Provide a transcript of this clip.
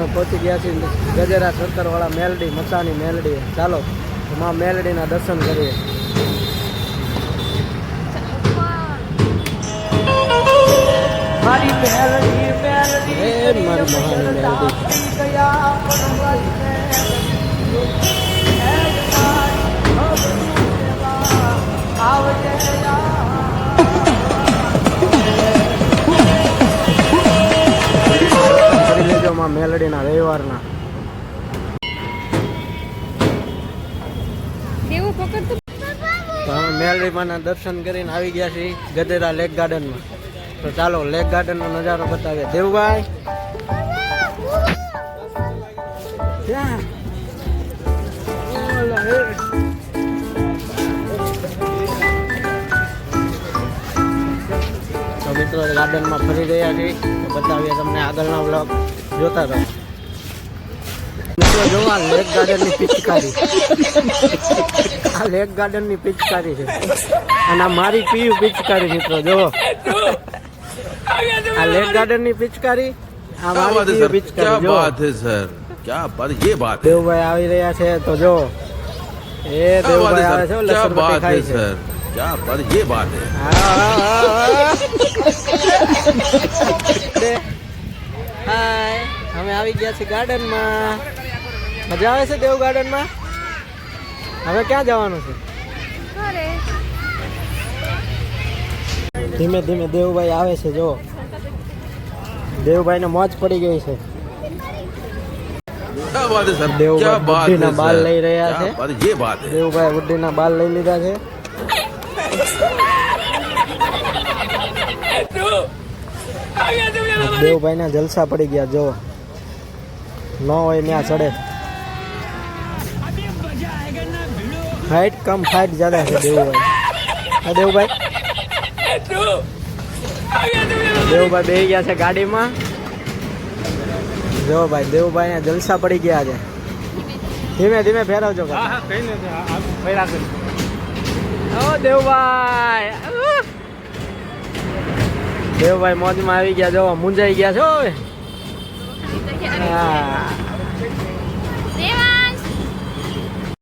અમે પહોંચી ગયા છીએ ગજેરા સરકારવાળા મેલડી મસાની મેલડી. ચાલો માં મેલડીના દર્શન કરીએ. મારી મેલડી મેલડી મારી મહાની મેલડીના રવિવારના મેલડી માના દર્શન કરીને આવી ગયા છીએ ગધેરા લેક ગાર્ડનમાં. તો ચાલો લેક ગાર્ડન નો નજારો બતાવીએ. દેવભાઈ તો મિત્રો ગાર્ડનમાં ફરી રહ્યા છીએ. તો બતાવીએ તમને આગળના વ્લોગ જોતા રહો. મિત્રો જોવા લેક ગાર્ડન ની પિચકારી, આ લેક ગાર્ડન ની પિચકારી છે અને આ મારી પીયુ પિચકારી. મિત્રો જોવો આ લેક ગાર્ડન ની પિચકારી, આ મારી પીયુ પિચકારી. જો બાત હે સર, ક્યા બાત, ये बात. દેવભાઈ આવી રહ્યા છે. તો જો એ દેવભાઈ આવે છે, લસણપટ્ટી ખાય છે. સર ક્યા બાત, ये बात है. હાય, અમે આવી ગયા છીએ ગાર્ડનમાં. મજા આવે છે દેવ ગાર્ડનમાં. હવે ક્યાં જવાનું છે? ધીમે ધીમે દેવભાઈ આવે છે. જો દેવભાઈ ને મોજ પડી ગઈ છે. દેવભાઈ બુદ્ધિના બાલ લઈ રહ્યા છે. દેવભાઈ બુદ્ધિના બાલ લઈ લીધા છે. દેવભાઈ ના જલસા પડી ગયા. જો ન હોય ત્યાં ચડે. હાઈટ કમ ફાઈટ જ્યાદા છે દેવભાઈ. દેવભાઈ દેવભાઈ બેસી ગયા છે ગાડીમાં. જો ભાઈ દેવભાઈ ને જલસા પડી ગયા છે. ધીમે ધીમે ફેરવજો. દેવભાઈ દેવભાઈ મોજમાં આવી ગયા. જો મુંજાઈ ગયા છો હવે. હા